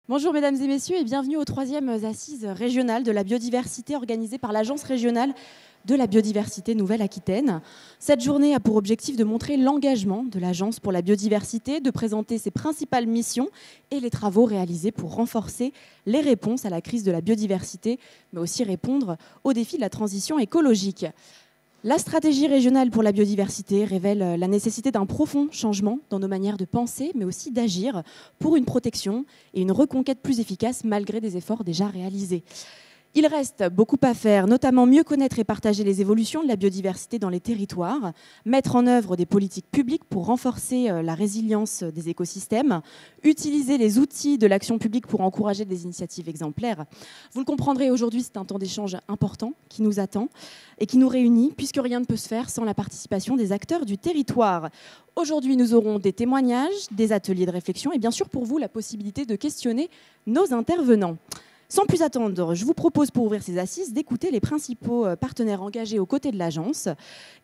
Bonjour mesdames et messieurs et bienvenue aux 3e assises régionales de la biodiversité organisées par l'Agence régionale de la biodiversité Nouvelle-Aquitaine. Cette journée a pour objectif de montrer l'engagement de l'Agence pour la biodiversité, de présenter ses principales missions et les travaux réalisés pour renforcer les réponses à la crise de la biodiversité, mais aussi répondre aux défis de la transition écologique. La stratégie régionale pour la biodiversité révèle la nécessité d'un profond changement dans nos manières de penser, mais aussi d'agir pour une protection et une reconquête plus efficace malgré des efforts déjà réalisés. Il reste beaucoup à faire, notamment mieux connaître et partager les évolutions de la biodiversité dans les territoires, mettre en œuvre des politiques publiques pour renforcer la résilience des écosystèmes, utiliser les outils de l'action publique pour encourager des initiatives exemplaires. Vous le comprendrez, aujourd'hui, c'est un temps d'échange important qui nous attend et qui nous réunit, puisque rien ne peut se faire sans la participation des acteurs du territoire. Aujourd'hui, nous aurons des témoignages, des ateliers de réflexion et bien sûr pour vous la possibilité de questionner nos intervenants. Sans plus attendre, je vous propose pour ouvrir ces assises d'écouter les principaux partenaires engagés aux côtés de l'agence.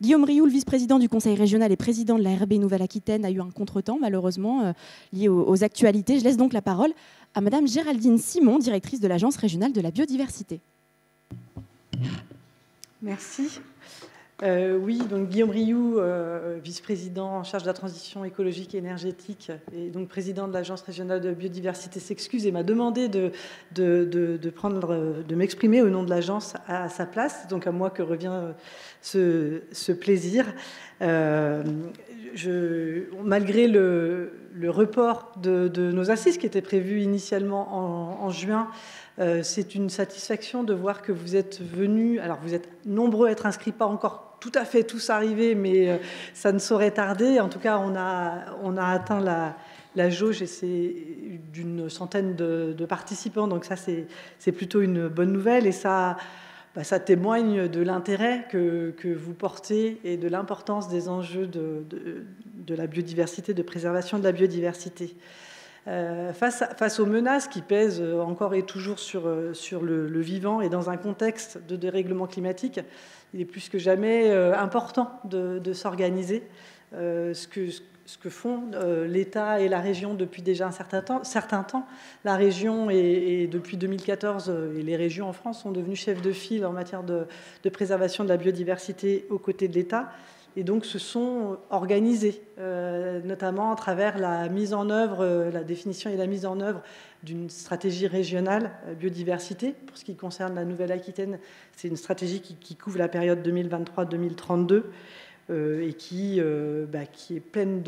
Guillaume Rioux, le vice-président du Conseil régional et président de la RB Nouvelle-Aquitaine, a eu un contretemps malheureusement lié aux actualités. Je laisse donc la parole à Madame Géraldine Simon, directrice de l'Agence régionale de la biodiversité. Merci. Oui, donc Guillaume Rioux, vice-président en charge de la transition écologique et énergétique et donc président de l'Agence régionale de biodiversité, s'excuse et m'a demandé de m'exprimer au nom de l'agence à sa place. Donc à moi que revient ce plaisir. Malgré le report de nos assises qui était prévu initialement en juin, c'est une satisfaction de voir que vous êtes venus. Alors vous êtes nombreux à être inscrits, pas encore tout à fait tous arrivés, mais ça ne saurait tarder. En tout cas, on a atteint la jauge et c'est d'une centaine de participants. Donc ça, c'est plutôt une bonne nouvelle et ça témoigne de l'intérêt que vous portez et de l'importance des enjeux de la biodiversité, de préservation de la biodiversité. Face aux menaces qui pèsent encore et toujours sur le vivant et dans un contexte de dérèglement climatique, il est plus que jamais important de s'organiser. Ce que font l'État et la région depuis déjà un certain temps. La région et depuis 2014, et les régions en France sont devenues chefs de file en matière de préservation de la biodiversité aux côtés de l'État. Et donc se sont organisés, notamment à travers la mise en œuvre, la définition et la mise en œuvre d'une stratégie régionale biodiversité. Pour ce qui concerne la Nouvelle-Aquitaine, c'est une stratégie qui couvre la période 2023-2032 et qui est pleine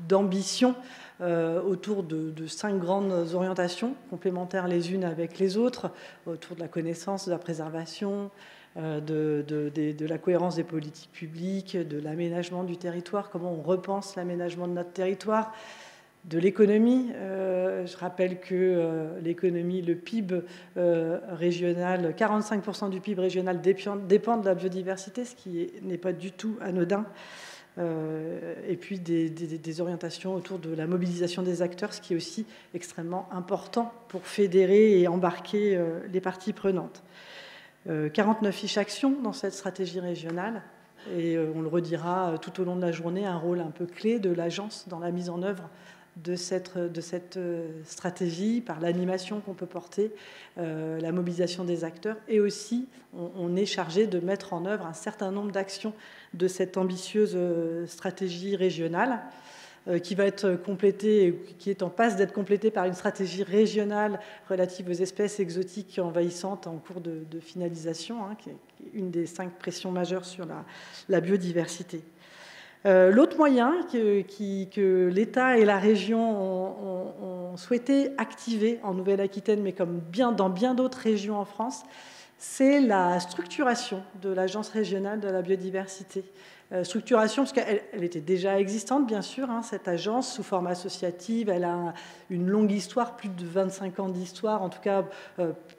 d'ambition autour de 5 grandes orientations complémentaires les unes avec les autres, autour de la connaissance, de la préservation, de la cohérence des politiques publiques, de l'aménagement du territoire, comment on repense l'aménagement de notre territoire, de l'économie. Je rappelle que l'économie, le PIB régional, 45% du PIB régional dépend de la biodiversité, ce qui n'est pas du tout anodin. Et puis des orientations autour de la mobilisation des acteurs, ce qui est aussi extrêmement important pour fédérer et embarquer les parties prenantes. 49 fiches actions dans cette stratégie régionale et on le redira tout au long de la journée, un rôle un peu clé de l'agence dans la mise en œuvre de cette stratégie par l'animation qu'on peut porter, la mobilisation des acteurs et aussi on est chargé de mettre en œuvre un certain nombre d'actions de cette ambitieuse stratégie régionale qui va être complétée, qui est en passe d'être complétée par une stratégie régionale relative aux espèces exotiques envahissantes en cours de finalisation, qui est une des 5 pressions majeures sur la biodiversité. L'autre moyen que l'État et la région ont souhaité activer en Nouvelle-Aquitaine, mais comme dans bien d'autres régions en France, c'est la structuration de l'Agence régionale de la biodiversité. Structuration, parce qu'elle était déjà existante, bien sûr, cette agence sous forme associative. Elle a une longue histoire, plus de 25 ans d'histoire, en tout cas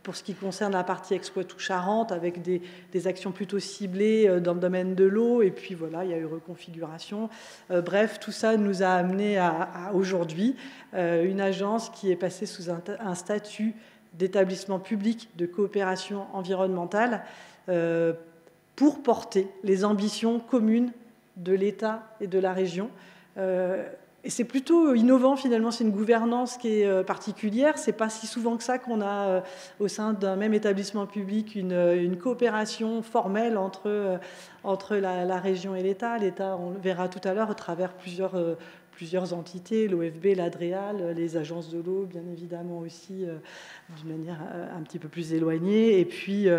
pour ce qui concerne la partie Ex-Poitou-Charentes, avec des actions plutôt ciblées dans le domaine de l'eau. Et puis voilà, il y a eu reconfiguration. Bref, tout ça nous a amené à aujourd'hui une agence qui est passée sous un statut d'établissement public de coopération environnementale pour porter les ambitions communes de l'État et de la région Et c'est plutôt innovant, finalement, c'est une gouvernance qui est particulière. C'est pas si souvent que ça qu'on a au sein d'un même établissement public une coopération formelle entre la région et l'État. L'État, on le verra tout à l'heure, à travers plusieurs entités, l'OFB, l'Adréal, les agences de l'eau, bien évidemment aussi, d'une manière un petit peu plus éloignée. Et puis,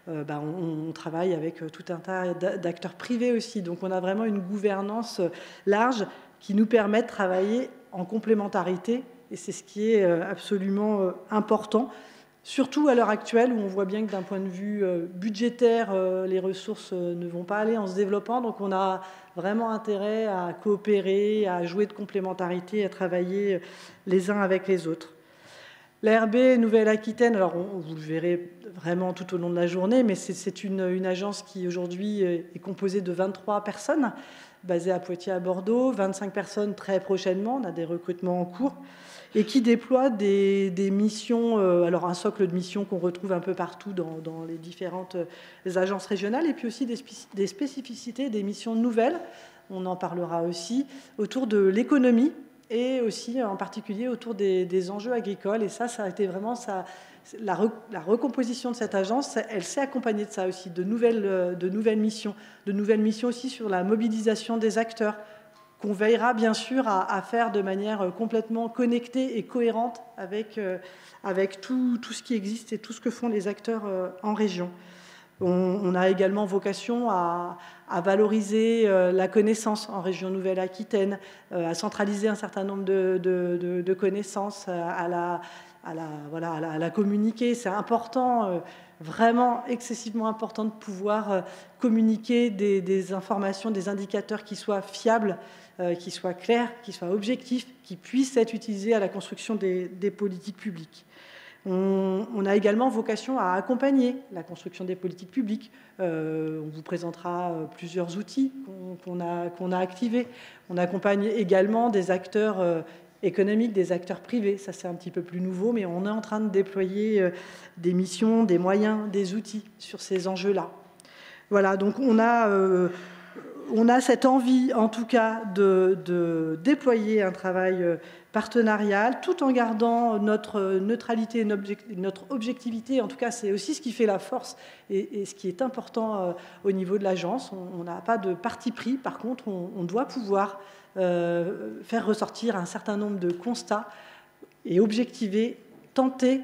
on travaille avec tout un tas d'acteurs privés aussi. Donc, on a vraiment une gouvernance large qui nous permet de travailler en complémentarité. Et c'est ce qui est absolument important, surtout à l'heure actuelle où on voit bien que d'un point de vue budgétaire, les ressources ne vont pas aller en se développant. Donc on a vraiment intérêt à coopérer, à jouer de complémentarité, à travailler les uns avec les autres. L'ARB Nouvelle-Aquitaine, alors vous le verrez vraiment tout au long de la journée, mais c'est une agence qui aujourd'hui est composée de 23 personnes, basée à Poitiers, à Bordeaux, 25 personnes très prochainement, on a des recrutements en cours, et qui déploie des missions, alors un socle de missions qu'on retrouve un peu partout dans les différentes agences régionales, et puis aussi des spécificités, des missions nouvelles, on en parlera aussi, autour de l'économie, et aussi en particulier autour des enjeux agricoles. Et ça a été vraiment la recomposition de cette agence, elle s'est accompagnée de ça aussi, de nouvelles missions aussi sur la mobilisation des acteurs, qu'on veillera bien sûr à faire de manière complètement connectée et cohérente avec tout ce qui existe et tout ce que font les acteurs en région. On a également vocation à valoriser la connaissance en région Nouvelle-Aquitaine, à centraliser un certain nombre de connaissances, à la communiquer. C'est important, vraiment excessivement important de pouvoir communiquer des informations, des indicateurs qui soient fiables, qui soient clairs, qui soient objectifs, qui puissent être utilisés à la construction des politiques publiques. On a également vocation à accompagner la construction des politiques publiques. On vous présentera plusieurs outils qu'on a activés. On accompagne également des acteurs économiques, des acteurs privés. Ça, c'est un petit peu plus nouveau, mais on est en train de déployer des missions, des moyens, des outils sur ces enjeux-là. Voilà, donc on a cette envie, en tout cas, de déployer un travail partenarial, tout en gardant notre neutralité, notre objectivité. En tout cas, c'est aussi ce qui fait la force et ce qui est important au niveau de l'agence. On n'a pas de parti pris. Par contre, on doit pouvoir faire ressortir un certain nombre de constats et objectiver, tenter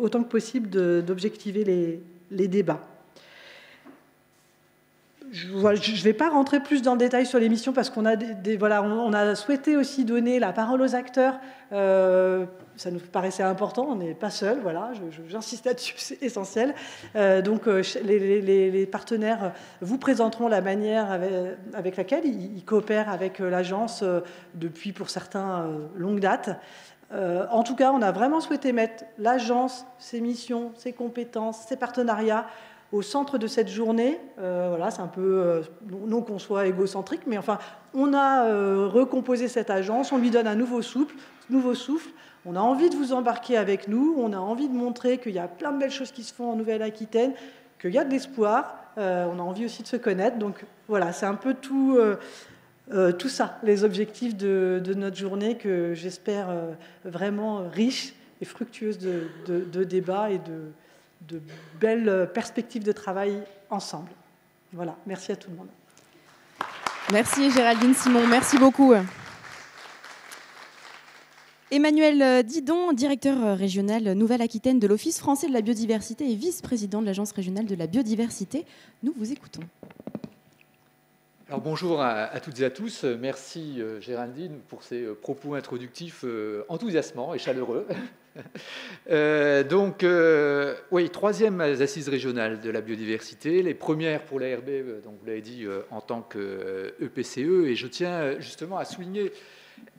autant que possible d'objectiver les débats. Je ne vais pas rentrer plus dans le détail sur les missions parce qu'on a, on a souhaité aussi donner la parole aux acteurs. Ça nous paraissait important, on n'est pas seul, voilà, j'insiste là-dessus, c'est essentiel. Donc les partenaires vous présenteront la manière avec laquelle ils coopèrent avec l'agence depuis, pour certains, longue date. En tout cas, on a vraiment souhaité mettre l'agence, ses missions, ses compétences, ses partenariats au centre de cette journée. Voilà, c'est un peu, non qu'on soit égocentrique, mais enfin, on a recomposé cette agence, on lui donne un nouveau souffle, on a envie de vous embarquer avec nous, on a envie de montrer qu'il y a plein de belles choses qui se font en Nouvelle-Aquitaine, qu'il y a de l'espoir, on a envie aussi de se connaître. Donc voilà, c'est un peu tout ça, les objectifs de notre journée que j'espère vraiment riche et fructueuse de débats et de belles perspectives de travail ensemble. Voilà, merci à tout le monde. Merci Géraldine Simon, merci beaucoup. Emmanuel Didon, directeur régional Nouvelle-Aquitaine de l'Office français de la biodiversité et vice-président de l'Agence régionale de la biodiversité. Nous vous écoutons. Alors bonjour à toutes et à tous. Merci Géraldine pour ces propos introductifs enthousiasmants et chaleureux. Oui, troisième assise régionale de la biodiversité, les premières pour l'ARB, donc vous l'avez dit, en tant qu'EPCE, et je tiens justement à souligner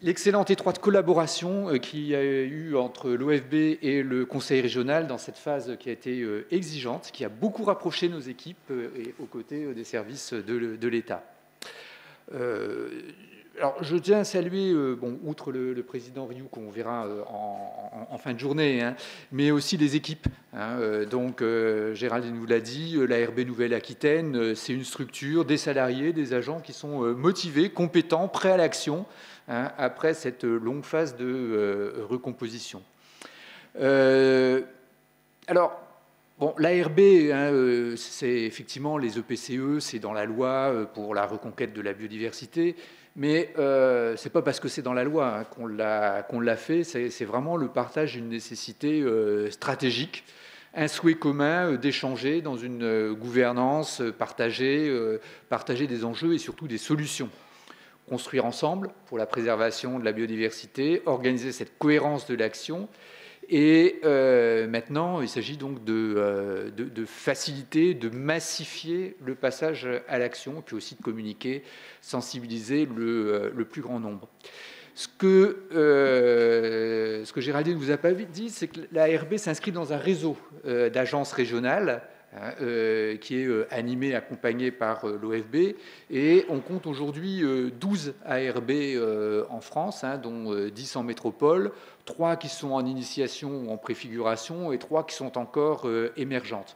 l'excellente étroite collaboration qu'il y a eu entre l'OFB et le Conseil régional dans cette phase qui a été exigeante, qui a beaucoup rapproché nos équipes et aux côtés des services de l'État. Alors, je tiens à saluer, outre le président Rioux qu'on verra en fin de journée, hein, mais aussi les équipes. Hein, Géraldine vous l'a dit, l'ARB Nouvelle-Aquitaine, c'est une structure, des salariés, des agents qui sont motivés, compétents, prêts à l'action, hein, après cette longue phase de recomposition. L'ARB, hein, c'est effectivement les EPCE, c'est dans la loi pour la reconquête de la biodiversité, mais ce n'est pas parce que c'est dans la loi, hein, qu'on l'a fait, c'est vraiment le partage d'une nécessité stratégique, un souhait commun d'échanger dans une gouvernance partagée, partager des enjeux et surtout des solutions. Construire ensemble pour la préservation de la biodiversité, organiser cette cohérence de l'action. Et maintenant, il s'agit donc de faciliter, de massifier le passage à l'action, puis aussi de communiquer, sensibiliser le plus grand nombre. Ce que Géraldine ne vous a pas dit, c'est que l'ARB s'inscrit dans un réseau d'agences régionales, qui est animé, accompagné par l'OFB. Et on compte aujourd'hui 12 ARB en France, hein, dont 10 en métropole, 3 qui sont en initiation ou en préfiguration et 3 qui sont encore émergentes.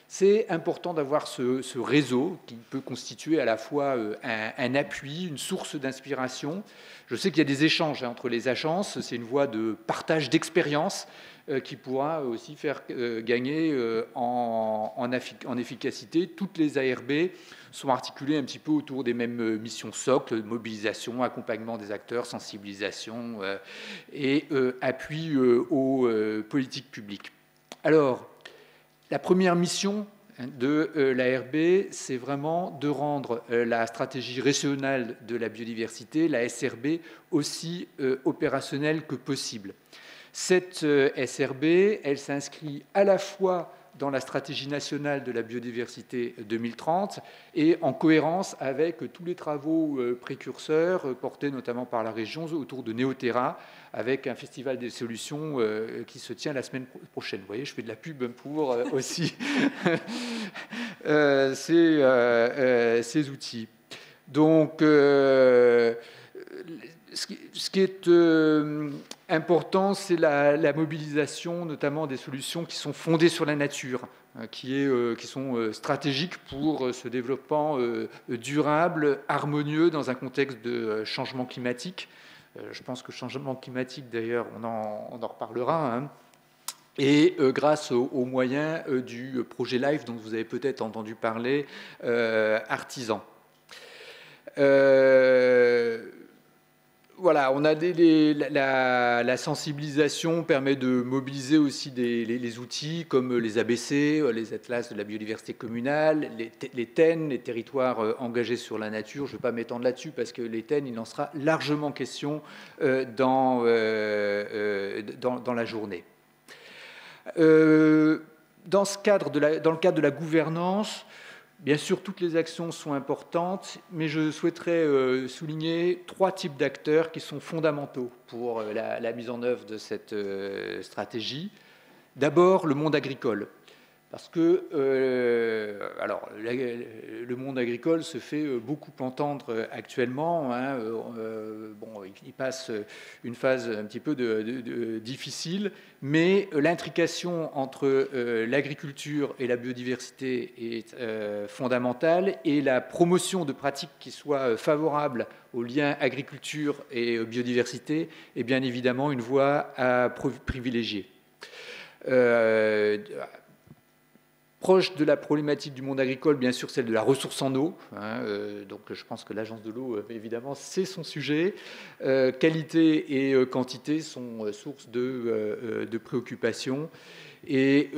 C'est important d'avoir ce réseau qui peut constituer à la fois un appui, une source d'inspiration. Je sais qu'il y a des échanges entre les agences, c'est une voie de partage d'expérience qui pourra aussi faire gagner en efficacité. Toutes les ARB sont articulées un petit peu autour des mêmes missions socles, mobilisation, accompagnement des acteurs, sensibilisation et appui aux politiques publiques. Alors, la première mission de l'ARB, c'est vraiment de rendre la stratégie régionale de la biodiversité, la SRB, aussi opérationnelle que possible. Cette SRB, elle s'inscrit à la fois dans la stratégie nationale de la biodiversité 2030 et en cohérence avec tous les travaux précurseurs portés notamment par la région autour de Néoterra, avec un festival des solutions qui se tient la semaine prochaine. Vous voyez, je fais de la pub pour aussi ces outils. Donc, ce qui est important, c'est la mobilisation, notamment des solutions qui sont fondées sur la nature, qui sont stratégiques pour ce développement durable, harmonieux dans un contexte de changement climatique. Je pense que le changement climatique, d'ailleurs, on en reparlera, hein. Et grâce aux moyens du projet LIFE, dont vous avez peut-être entendu parler, Artisan. Voilà, on a la sensibilisation permet de mobiliser aussi les outils comme les ABC, les atlas de la biodiversité communale, les TEN, les territoires engagés sur la nature. Je ne vais pas m'étendre là-dessus parce que les TEN, il en sera largement question dans la journée. Dans le cadre de la gouvernance, bien sûr, toutes les actions sont importantes, mais je souhaiterais souligner 3 types d'acteurs qui sont fondamentaux pour la mise en œuvre de cette stratégie. D'abord, le monde agricole. Parce que le monde agricole se fait beaucoup entendre actuellement. Hein, il passe une phase un petit peu difficile, mais l'intrication entre l'agriculture et la biodiversité est fondamentale, et la promotion de pratiques qui soient favorables au lien agriculture et biodiversité est bien évidemment une voie à privilégier. Proche de la problématique du monde agricole, bien sûr, celle de la ressource en eau. Hein, donc, je pense que l'Agence de l'eau, évidemment, c'est son sujet. Qualité et quantité sont source de préoccupation. Et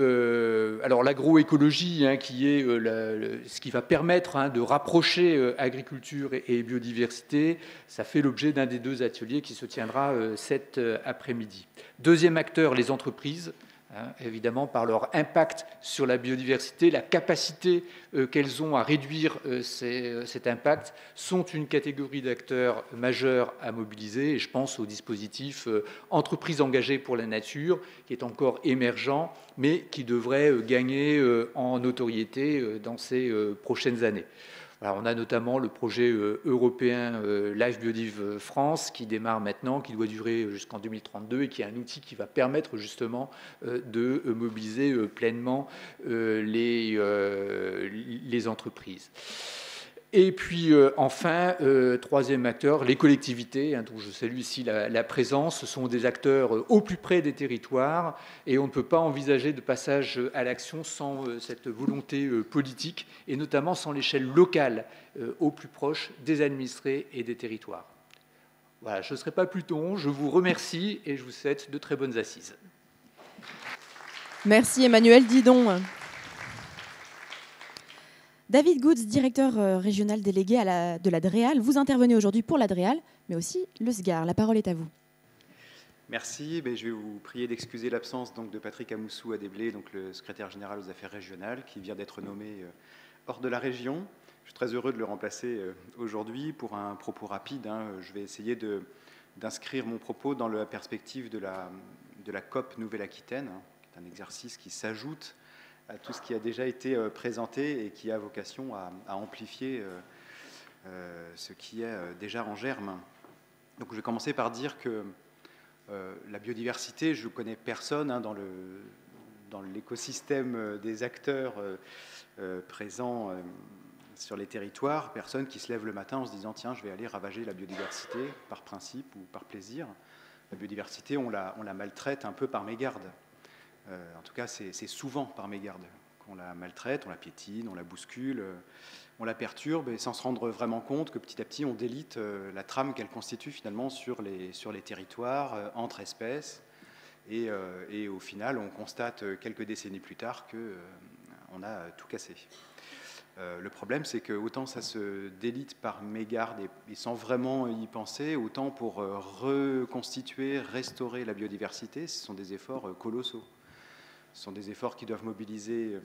alors, l'agroécologie, hein, qui est ce qui va permettre de rapprocher agriculture et biodiversité, ça fait l'objet d'un des 2 ateliers qui se tiendra cet après-midi. Deuxième acteur, les entreprises. Évidemment, par leur impact sur la biodiversité, la capacité qu'elles ont à réduire cet impact, sont une catégorie d'acteurs majeurs à mobiliser. Et je pense au dispositif Entreprises engagées pour la nature, qui est encore émergent, mais qui devrait gagner en notoriété dans ces prochaines années. Alors, on a notamment le projet européen Life Biodiv France qui démarre maintenant, qui doit durer jusqu'en 2032 et qui est un outil qui va permettre justement de mobiliser pleinement les entreprises. Et puis enfin, troisième acteur, les collectivités, dont je salue ici la présence. Ce sont des acteurs au plus près des territoires et on ne peut pas envisager de passage à l'action sans cette volonté politique et notamment sans l'échelle locale au plus proche des administrés et des territoires. Voilà, je ne serai pas plus long, je vous remercie et je vous souhaite de très bonnes assises. Merci Emmanuel Didon. David Goods, directeur régional délégué de la DREAL, vous intervenez aujourd'hui pour la DREAL, mais aussi le SGAR. La parole est à vous. Merci. Je vais vous prier d'excuser l'absence de Patrick Amoussou Adéblé, donc le secrétaire général aux affaires régionales, qui vient d'être nommé hors de la région. Je suis très heureux de le remplacer aujourd'hui pour un propos rapide. Je vais essayer d'inscrire mon propos dans la perspective de la COP Nouvelle-Aquitaine, qui est un exercice qui s'ajoute à tout ce qui a déjà été présenté et qui a vocation à amplifier ce qui est déjà en germe. Donc je vais commencer par dire que la biodiversité, je ne connais personne dans l'écosystème des acteurs présents sur les territoires, personne qui se lève le matin en se disant « tiens, je vais aller ravager la biodiversité par principe ou par plaisir ». La biodiversité, on la maltraite un peu par mégarde. En tout cas, c'est souvent par mégarde qu'on la maltraite, on la piétine, on la bouscule, on la perturbe, et sans se rendre vraiment compte que petit à petit, on délite la trame qu'elle constitue finalement sur les territoires, entre espèces. Et au final, on constate quelques décennies plus tard qu'on a tout cassé. Le problème, c'est que autant ça se délite par mégarde et sans vraiment y penser, autant pour reconstituer, restaurer la biodiversité, ce sont des efforts colossaux. Ce sont des efforts qui doivent mobiliser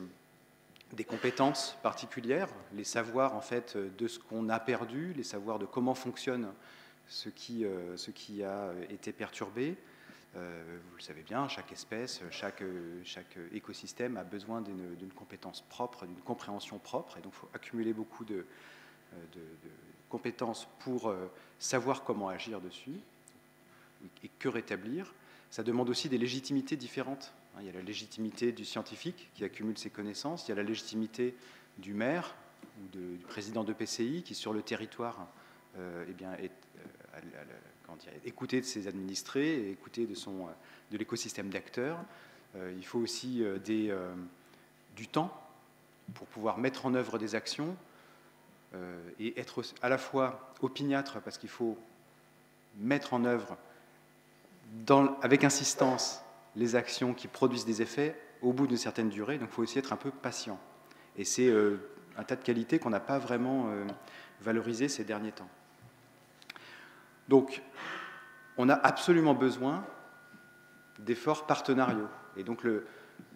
des compétences particulières, les savoirs en fait de ce qu'on a perdu, les savoirs de comment fonctionne ce qui a été perturbé. Vous le savez bien, chaque espèce, chaque écosystème a besoin d'une compétence propre, d'une compréhension propre, et donc il faut accumuler beaucoup de compétences pour savoir comment agir dessus et que rétablir. Ça demande aussi des légitimités différentes. Il y a la légitimité du scientifique qui accumule ses connaissances, il y a la légitimité du maire ou du président d'EPCI qui, sur le territoire, écouter de ses administrés et écouter de l'écosystème d'acteurs. Il faut aussi du temps pour pouvoir mettre en œuvre des actions et être à la fois opiniâtre parce qu'il faut mettre en œuvre avec insistance les actions qui produisent des effets au bout d'une certaine durée, donc il faut aussi être un peu patient. Et c'est un tas de qualités qu'on n'a pas vraiment valorisées ces derniers temps. Donc, on a absolument besoin d'efforts partenariaux. Et donc, d'une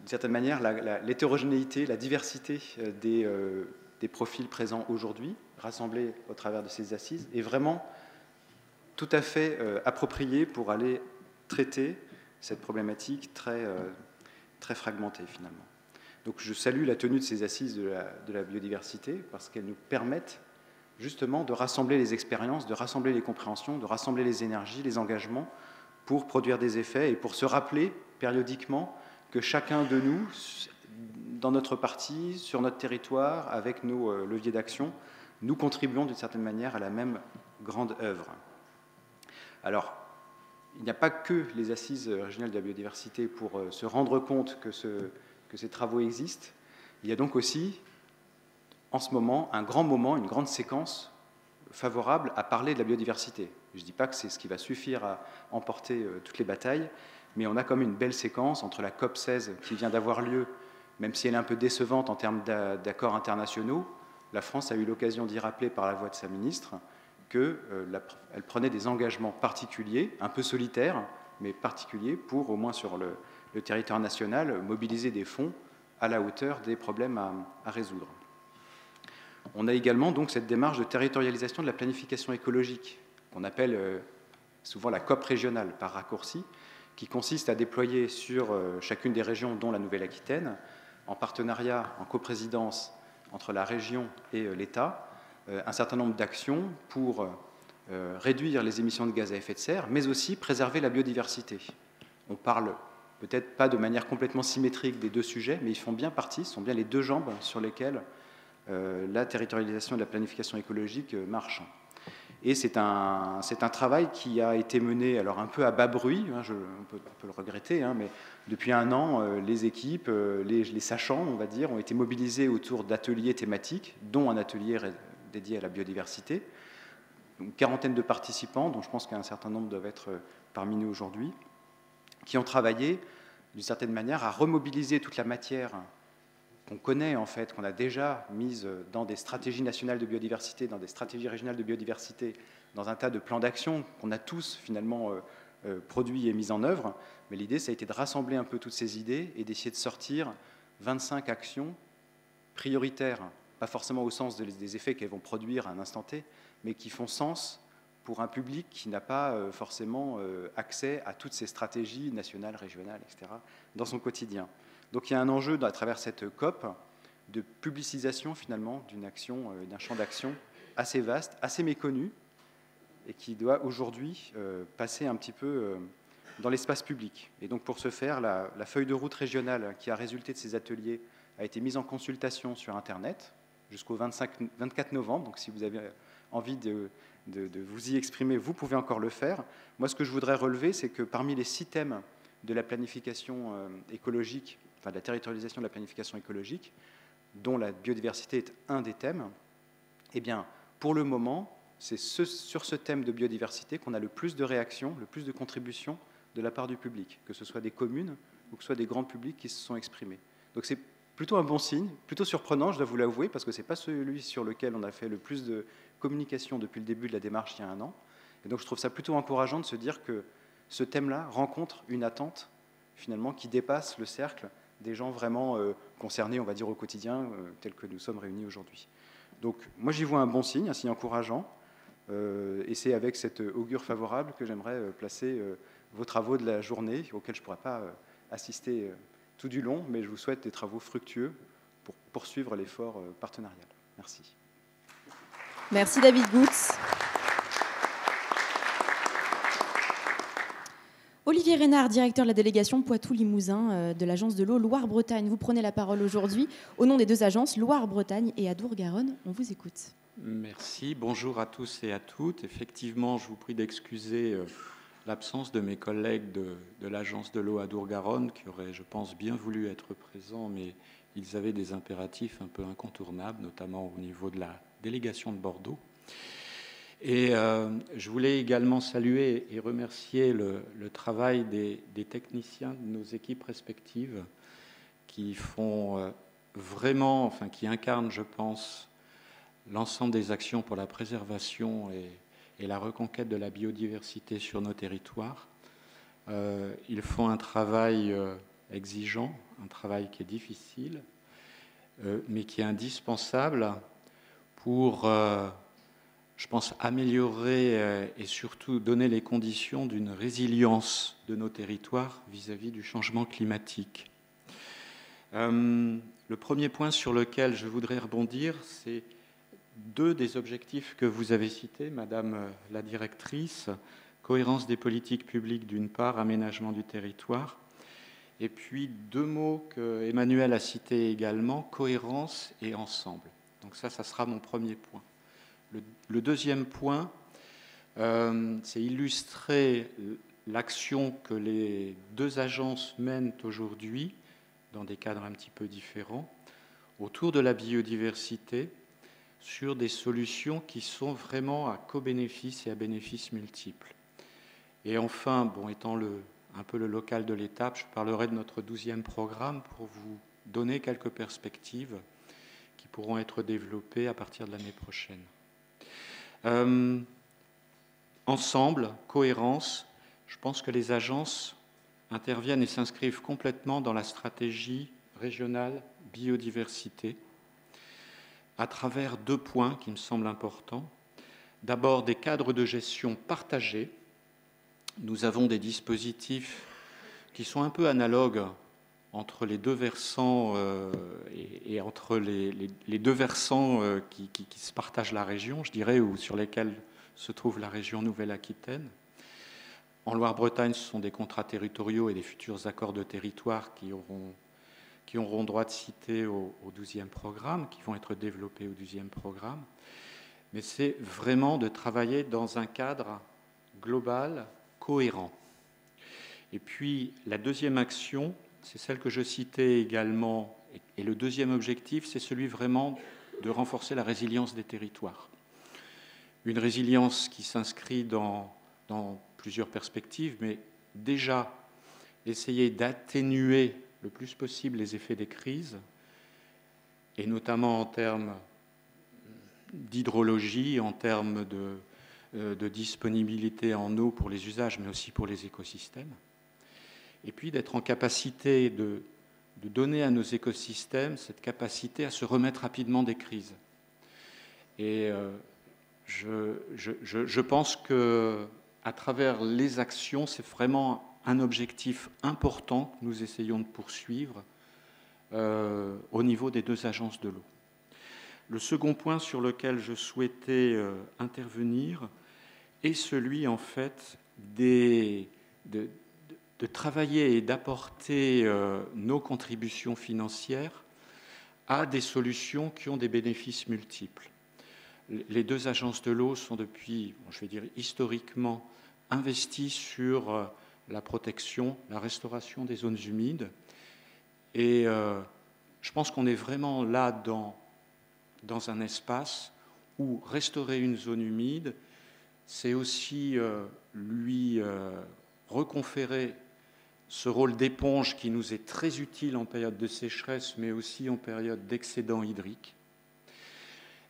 certaine manière, l'hétérogénéité, la diversité des profils présents aujourd'hui, rassemblés au travers de ces assises, est vraiment tout à fait appropriée pour aller traiter cette problématique très fragmentée finalement. Donc je salue la tenue de ces assises de la biodiversité parce qu'elles nous permettent justement de rassembler les expériences, de rassembler les compréhensions, de rassembler les énergies, les engagements pour produire des effets et pour se rappeler périodiquement que chacun de nous, dans notre parti, sur notre territoire, avec nos leviers d'action, nous contribuons d'une certaine manière à la même grande œuvre. Alors, il n'y a pas que les assises régionales de la biodiversité pour se rendre compte que ces travaux existent. Il y a donc aussi, en ce moment, un grand moment, une grande séquence favorable à parler de la biodiversité. Je ne dis pas que c'est ce qui va suffire à emporter toutes les batailles, mais on a comme une belle séquence entre la COP 16 qui vient d'avoir lieu, même si elle est un peu décevante en termes d'accords internationaux. La France a eu l'occasion d'y rappeler par la voix de sa ministre qu'elle prenait des engagements particuliers, un peu solitaires, mais particuliers, pour, au moins sur le territoire national, mobiliser des fonds à la hauteur des problèmes à résoudre. On a également donc cette démarche de territorialisation de la planification écologique, qu'on appelle souvent la COP régionale par raccourci, qui consiste à déployer sur chacune des régions, dont la Nouvelle-Aquitaine, en partenariat, en coprésidence entre la région et l'État, un certain nombre d'actions pour réduire les émissions de gaz à effet de serre, mais aussi préserver la biodiversité. On parle peut-être pas de manière complètement symétrique des deux sujets, mais ils font bien partie, ce sont bien les deux jambes sur lesquelles la territorialisation de la planification écologique marche. Et c'est un travail qui a été mené alors un peu à bas bruit, hein, on peut le regretter, hein, mais depuis un an, les équipes, les sachants, on va dire, ont été mobilisés autour d'ateliers thématiques, dont un atelier dédié à la biodiversité. Une quarantaine de participants, dont je pense qu'un certain nombre doivent être parmi nous aujourd'hui, qui ont travaillé d'une certaine manière à remobiliser toute la matière qu'on connaît en fait, qu'on a déjà mise dans des stratégies nationales de biodiversité, dans des stratégies régionales de biodiversité, dans un tas de plans d'action qu'on a tous finalement produits et mis en œuvre. Mais l'idée, ça a été de rassembler un peu toutes ces idées et d'essayer de sortir 25 actions prioritaires, pas forcément au sens des effets qu'elles vont produire à un instant T, mais qui font sens pour un public qui n'a pas forcément accès à toutes ces stratégies nationales, régionales, etc., dans son quotidien. Donc il y a un enjeu à travers cette COP de publicisation finalement d'une action, d'un champ d'action assez vaste, assez méconnu, et qui doit aujourd'hui passer un petit peu dans l'espace public. Et donc pour ce faire, la feuille de route régionale qui a résulté de ces ateliers a été mise en consultation sur Internet jusqu'au 24 novembre. Donc si vous avez envie de vous y exprimer, vous pouvez encore le faire. Moi, ce que je voudrais relever, c'est que parmi les 6 thèmes de la planification écologique, enfin de la territorialisation de la planification écologique, dont la biodiversité est un des thèmes, eh bien, pour le moment, c'est sur ce thème de biodiversité qu'on a le plus de réactions, le plus de contributions de la part du public, que ce soit des communes ou que ce soit des grands publics qui se sont exprimés. Donc c'est plutôt un bon signe, plutôt surprenant, je dois vous l'avouer, parce que ce n'est pas celui sur lequel on a fait le plus de communication depuis le début de la démarche il y a un an. Et donc je trouve ça plutôt encourageant de se dire que ce thème-là rencontre une attente finalement qui dépasse le cercle des gens vraiment concernés, on va dire, au quotidien, tels que nous sommes réunis aujourd'hui. Donc moi j'y vois un bon signe, un signe encourageant, et c'est avec cette augure favorable que j'aimerais placer vos travaux de la journée, auxquels je ne pourrai pas assister tout du long, mais je vous souhaite des travaux fructueux pour poursuivre l'effort partenarial. Merci. Merci David Goutz. Olivier Reynard, directeur de la délégation Poitou-Limousin de l'agence de l'eau Loire-Bretagne. Vous prenez la parole aujourd'hui au nom des deux agences Loire-Bretagne et Adour-Garonne. On vous écoute. Merci. Bonjour à tous et à toutes. Effectivement, je vous prie d'excuser l'absence de mes collègues de l'agence de l'eau Adour-Garonne qui auraient, je pense, bien voulu être présents, mais ils avaient des impératifs un peu incontournables, notamment au niveau de la délégation de Bordeaux. Et je voulais également saluer et remercier le travail des techniciens de nos équipes respectives qui font vraiment, enfin qui incarnent, je pense, l'ensemble des actions pour la préservation et la reconquête de la biodiversité sur nos territoires. Ils font un travail exigeant, un travail qui est difficile, mais qui est indispensable pour... je pense, améliorer et surtout donner les conditions d'une résilience de nos territoires vis-à-vis du changement climatique. Le premier point sur lequel je voudrais rebondir, c'est 2 des objectifs que vous avez cités, Madame la directrice, cohérence des politiques publiques d'une part, aménagement du territoire, et puis 2 mots que Emmanuel a cités également, cohérence et ensemble. Donc ça sera mon premier point. Le deuxième point, c'est illustrer l'action que les 2 agences mènent aujourd'hui, dans des cadres un petit peu différents, autour de la biodiversité, sur des solutions qui sont vraiment à co-bénéfice et à bénéfices multiples. Et enfin, bon, étant un peu le local de l'étape, je parlerai de notre 12e programme pour vous donner quelques perspectives qui pourront être développées à partir de l'année prochaine. Ensemble, cohérence, je pense que les agences interviennent et s'inscrivent complètement dans la stratégie régionale biodiversité à travers 2 points qui me semblent importants. D'abord, des cadres de gestion partagés. Nous avons des dispositifs qui sont un peu analogues entre les deux versants et entre les deux versants qui se partagent la région, je dirais, ou sur lesquels se trouve la région Nouvelle-Aquitaine. En Loire-Bretagne, ce sont des contrats territoriaux et des futurs accords de territoire qui auront droit de cité au 12e programme, qui vont être développés au 12e programme. Mais c'est vraiment de travailler dans un cadre global, cohérent. Et puis, la deuxième action, c'est celle que je citais également, et le deuxième objectif, c'est celui vraiment de renforcer la résilience des territoires. Une résilience qui s'inscrit dans plusieurs perspectives, mais déjà essayer d'atténuer le plus possible les effets des crises, et notamment en termes d'hydrologie, en termes de disponibilité en eau pour les usages, mais aussi pour les écosystèmes. Et puis d'être en capacité de donner à nos écosystèmes cette capacité à se remettre rapidement des crises. Et je pense qu'à travers les actions, c'est vraiment un objectif important que nous essayons de poursuivre au niveau des deux agences de l'eau. Le second point sur lequel je souhaitais intervenir est celui, en fait, de travailler et d'apporter nos contributions financières à des solutions qui ont des bénéfices multiples. Les deux agences de l'eau sont depuis, je vais dire historiquement, investies sur la protection, la restauration des zones humides. Et je pense qu'on est vraiment là dans un espace où restaurer une zone humide, c'est aussi lui reconférer ce rôle d'éponge qui nous est très utile en période de sécheresse, mais aussi en période d'excédent hydrique.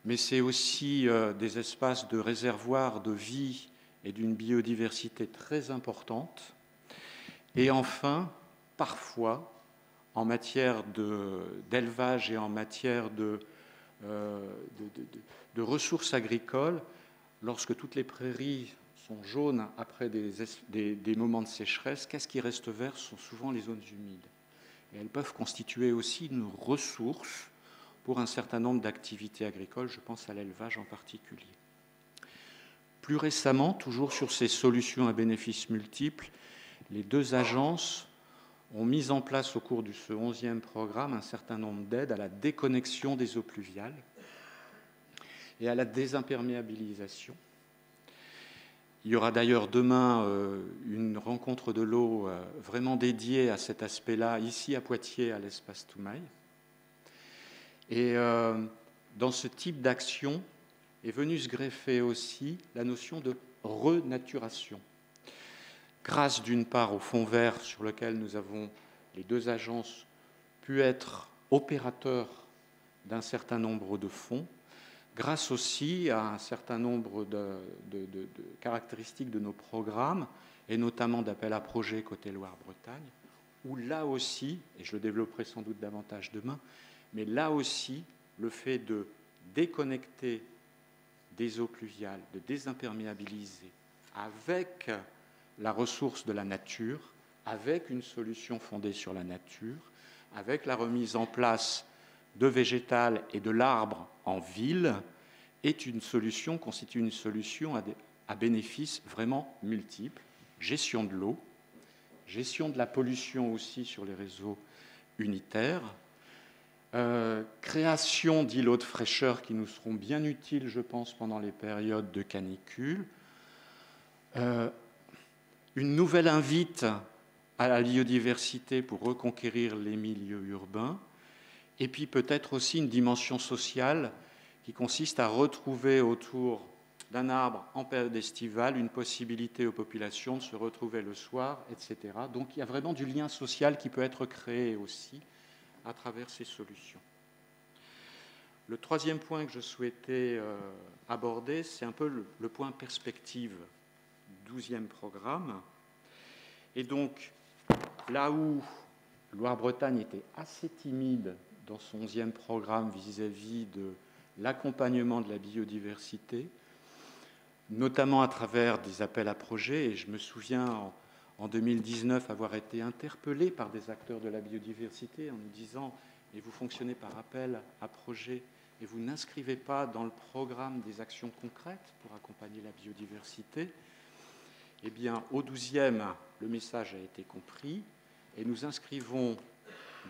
Mais c'est aussi des espaces de réservoirs de vie et d'une biodiversité très importante. Et enfin, parfois, en matière d'élevage et en matière de ressources agricoles, lorsque toutes les prairies sont jaunes après des moments de sécheresse, qu'est-ce qui reste vert? Ce sont souvent les zones humides. Et elles peuvent constituer aussi une ressource pour un certain nombre d'activités agricoles, je pense à l'élevage en particulier. Plus récemment, toujours sur ces solutions à bénéfices multiples, les deux agences ont mis en place au cours de ce 11e programme un certain nombre d'aides à la déconnexion des eaux pluviales et à la désimperméabilisation. Il y aura d'ailleurs demain une rencontre de l'eau vraiment dédiée à cet aspect-là, ici à Poitiers, à l'espace Toumaï. Et dans ce type d'action est venue se greffer aussi la notion de renaturation. Grâce d'une part au fonds vert sur lequel nous avons, les deux agences, pu être opérateurs d'un certain nombre de fonds, grâce aussi à un certain nombre de caractéristiques de nos programmes, et notamment d'appels à projets côté Loire-Bretagne, où là aussi, et je le développerai sans doute davantage demain, mais là aussi, le fait de déconnecter des eaux pluviales, de désimperméabiliser avec la ressource de la nature, avec une solution fondée sur la nature, avec la remise en place de végétal et de l'arbre en ville, constitue une solution à bénéfices vraiment multiples. Gestion de l'eau, gestion de la pollution aussi sur les réseaux unitaires, création d'îlots de fraîcheur qui nous seront bien utiles, je pense, pendant les périodes de canicule, une nouvelle invite à la biodiversité pour reconquérir les milieux urbains, et puis peut-être aussi une dimension sociale qui consiste à retrouver autour d'un arbre en période estivale une possibilité aux populations de se retrouver le soir, etc. Donc il y a vraiment du lien social qui peut être créé aussi à travers ces solutions. Le troisième point que je souhaitais aborder, c'est un peu le point perspective, 12e programme. Et donc, là où Loire-Bretagne était assez timide dans son 11e programme vis-à-vis de l'accompagnement de la biodiversité, notamment à travers des appels à projets, et je me souviens en 2019 avoir été interpellés par des acteurs de la biodiversité en nous disant « Mais vous fonctionnez par appel à projet et vous n'inscrivez pas dans le programme des actions concrètes pour accompagner la biodiversité ». Eh bien, au 12e, le message a été compris et nous inscrivons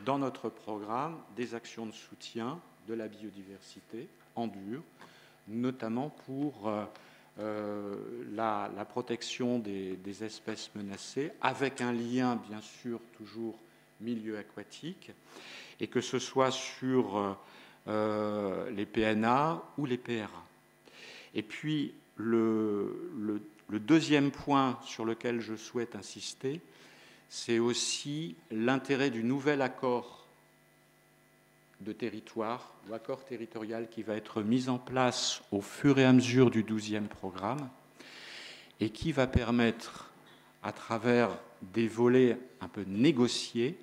dans notre programme des actions de soutien de la biodiversité en dur, notamment pour la protection des espèces menacées, avec un lien, bien sûr, toujours milieu aquatique, et que ce soit sur les PNA ou les PRA. Et puis, le deuxième point sur lequel je souhaite insister, c'est aussi l'intérêt du nouvel accord de territoire ou accord territorial qui va être mis en place au fur et à mesure du 12e programme et qui va permettre, à travers des volets un peu négociés,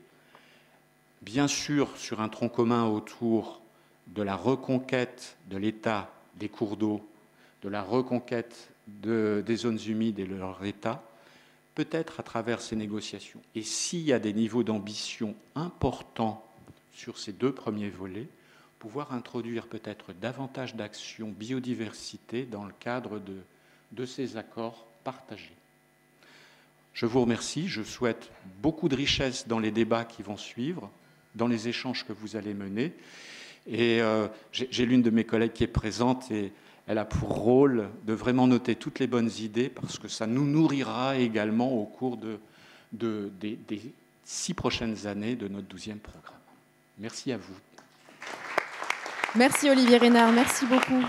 bien sûr sur un tronc commun autour de la reconquête de l'état des cours d'eau, de la reconquête des zones humides et de leur état, peut-être à travers ces négociations. Et s'il y a des niveaux d'ambition importants sur ces deux premiers volets, pouvoir introduire peut-être davantage d'actions biodiversité dans le cadre de ces accords partagés. Je vous remercie, je souhaite beaucoup de richesse dans les débats qui vont suivre, dans les échanges que vous allez mener. Et j'ai l'une de mes collègues qui est présente et elle a pour rôle de vraiment noter toutes les bonnes idées parce que ça nous nourrira également au cours des 6 prochaines années de notre 12e programme. Merci à vous. Merci Olivier Reynard, merci beaucoup.